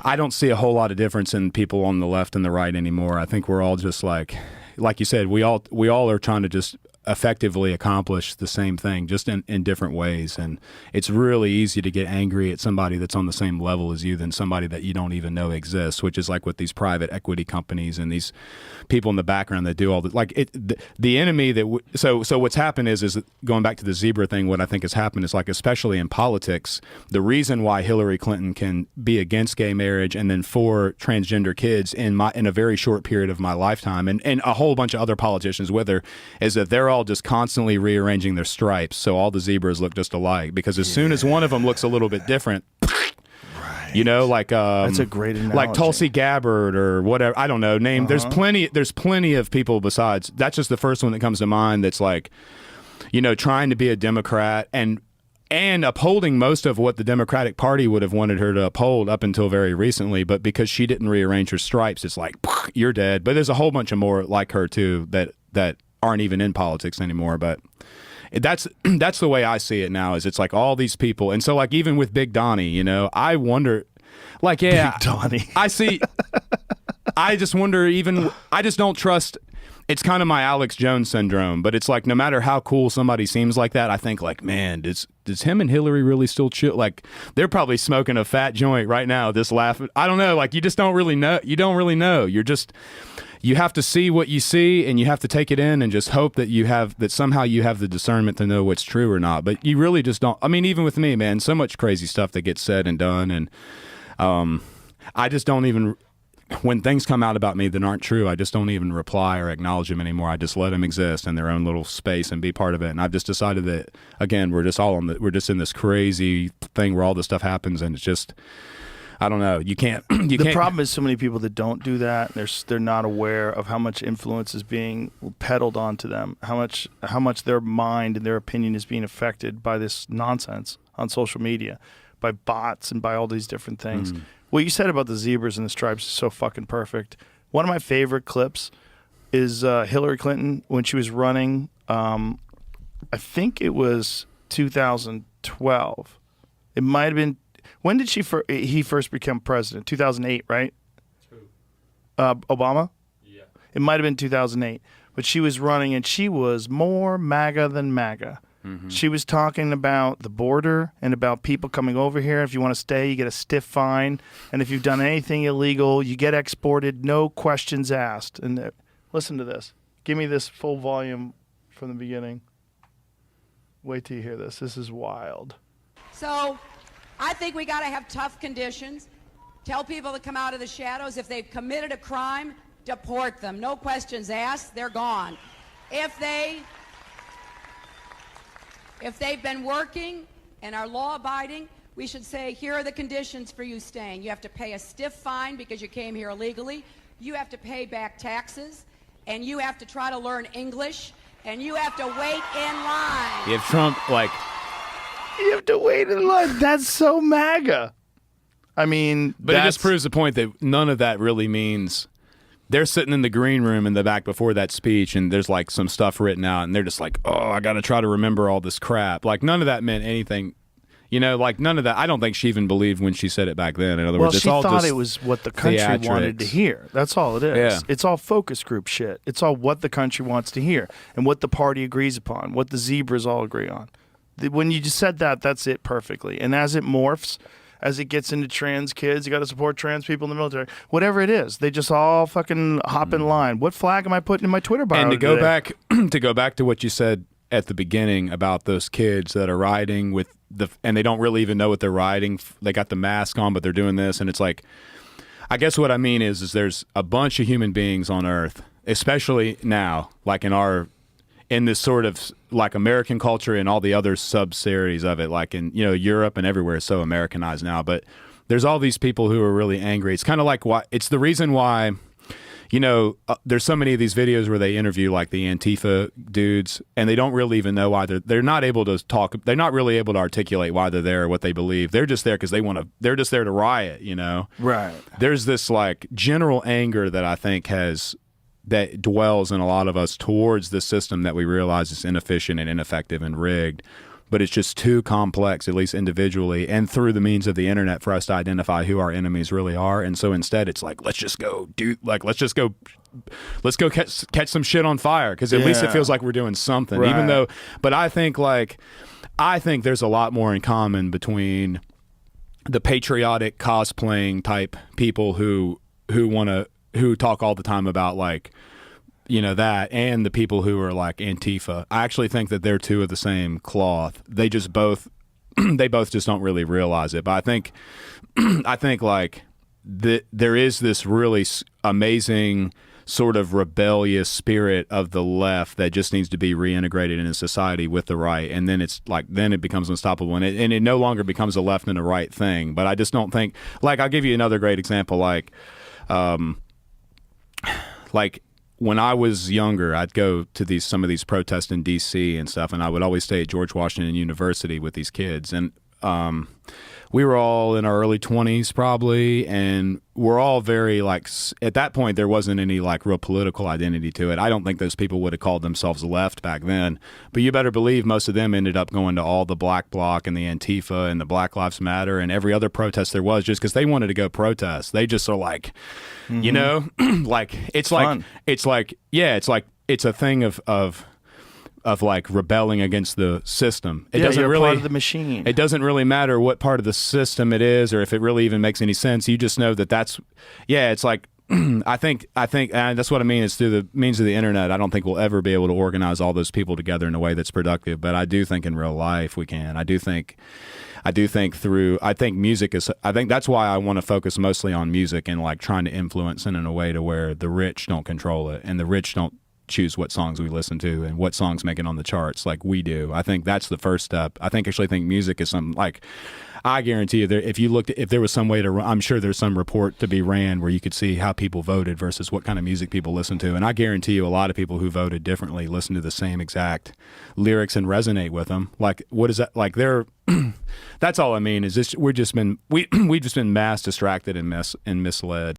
I don't see a whole lot of difference in people on the left and the right anymore. I think we're all just like you said, we all are trying to just effectively accomplish the same thing, just in different ways. And it's really easy to get angry at somebody that's on the same level as you than somebody that you don't even know exists, which is like with these private equity companies and these people in the background that do all the, like the enemy that, so what's happened is going back to the zebra thing, what I think has happened is, like, especially in politics, the reason why Hillary Clinton can be against gay marriage and then for transgender kids in a very short period of my lifetime, and a whole bunch of other politicians with her, is that they're all just constantly rearranging their stripes so all the zebras look just alike, because as soon as one of them looks a little bit different, you know, like that's a great analogy. Like Tulsi Gabbard or whatever, I don't know, name. There's plenty of people besides. That's just the first one that comes to mind. That's like, you know, trying to be a Democrat and upholding most of what the Democratic Party would have wanted her to uphold up until very recently, but because she didn't rearrange her stripes, it's like, you're dead. But there's a whole bunch of more like her too that aren't even in politics anymore. But that's the way I see it now, is it's like all these people. And so, like, even with Big Donnie, you know, I wonder, like, yeah, Big Donnie. I just wonder, I just don't trust. It's kind of my Alex Jones syndrome, but it's like, no matter how cool somebody seems like that, I think, like, man, does him and Hillary really still chill? Like, they're probably smoking a fat joint right now, just laughing. I don't know. Like, you just don't really know. You don't really know. You have to see what you see, and you have to take it in and just hope that somehow you have the discernment to know what's true or not. But you really just don't. I mean, even with me, man, so much crazy stuff that gets said and done, and I just don't even. When things come out about me that aren't true, I just don't even reply or acknowledge them anymore. I just let them exist in their own little space and be part of it. And I've just decided that, again, we're just in this crazy thing where all this stuff happens, and it's just, I don't know. The problem is so many people that don't do that. They're not aware of how much influence is being peddled onto them, how much their mind and their opinion is being affected by this nonsense on social media, by bots and by all these different things. What you said about the zebras and the stripes is so fucking perfect. One of my favorite clips is Hillary Clinton when she was running. I think it was 2012. It might have been. When did he first become president? 2008, right? Obama? Yeah. It might have been 2008. But she was running, and she was more MAGA than MAGA. Mm-hmm. She was talking about the border and about people coming over here. If you want to stay, you get a stiff fine. And if you've done anything illegal, you get exported, no questions asked. And listen to this. Give me this full volume from the beginning. Wait till you hear this. This is wild. So I think we got to have tough conditions. Tell people to come out of the shadows. If they've committed a crime, deport them. No questions asked. They're gone. If they've been working and are law-abiding, we should say, here are the conditions for you staying. You have to pay a stiff fine because you came here illegally. You have to pay back taxes, and you have to try to learn English, and you have to wait in line. You have Trump, like... You have to wait in line. That's so MAGA. I mean... But it just proves the point that none of that really means... They're sitting in the green room in the back before that speech, and there's like some stuff written out, and they're just like, oh, I got to try to remember all this crap. Like, none of that meant anything. You know, like, none of that. I don't think she even believed when she said it back then. In other words, it's all just she thought it was what the country wanted to hear. That's all it is. Yeah. It's all focus group shit. It's all what the country wants to hear and what the party agrees upon, what the zebras all agree on. When you just said that, that's it perfectly. And as it morphs, as it gets into trans kids, you got to support trans people in the military. Whatever it is, they just all fucking hop in line. What flag am I putting in my Twitter bio? And to go back to what you said at the beginning about those kids that are riding with and they don't really even know what they're riding. They got the mask on, but they're doing this, and it's like, I guess what I mean is there's a bunch of human beings on Earth, especially now, like in this sort of like American culture and all the other sub-series of it, like in, you know, Europe and everywhere is so Americanized now. But there's all these people who are really angry. It's kind of like it's the reason why, you know, there's so many of these videos where they interview like the Antifa dudes, and they don't really even know why they're not able to talk. They're not really able to articulate why they're there or what they believe. They're just there because they're just there to riot, you know? Right. There's this like general anger that I think that dwells in a lot of us towards the system that we realize is inefficient and ineffective and rigged. but it's just too complex, at least individually and through the means of the internet, for us to identify who our enemies really are. And so instead it's like, let's go catch some shit on fire, because at least it feels like we're doing something. Right. Even though, but I think there's a lot more in common between the patriotic cosplaying type people who talk all the time about like, you know, that, and the people who are like Antifa. I actually think that they're two of the same cloth. They just both they both just don't really realize it. But I think like there is this really amazing sort of rebellious spirit of the left that just needs to be reintegrated into society with the right, and then it's like, then it becomes unstoppable, and it no longer becomes a left and a right thing. But I just don't think, like, I'll give you another great example, like when I was younger, I'd go to some of these protests in D.C. and stuff, and I would always stay at George Washington University with these kids, and we were all in our early 20s probably, and we're all very like, at that point there wasn't any like real political identity to it. I don't think those people would have called themselves left back then, but you better believe most of them ended up going to all the Black Bloc and the Antifa and the Black Lives Matter and every other protest there was, just because they wanted to go protest. They just are like, you know, like it's Fun. it's a thing of like rebelling against the system. It doesn't you're really part of the machine. It doesn't really matter what part of the system it is, or if it really even makes any sense. You just know that's it's like I think and that's what I mean, is through the means of the internet. I don't think we'll ever be able to organize all those people together in a way that's productive, but I do think in real life we can. I think music is, I think that's why I want to focus mostly on music and like trying to influence it in a way to where the rich don't control it and the rich don't choose what songs we listen to and what songs make it on the charts like we do. I think that's the first step. I think music is some, like, I guarantee you, if there was some way to, I'm sure there's some report to be ran where you could see how people voted versus what kind of music people listen to. And I guarantee you a lot of people who voted differently listen to the same exact lyrics and resonate with them. Like, what is that? Like, that's all I mean, is this, we've just been mass distracted and misled.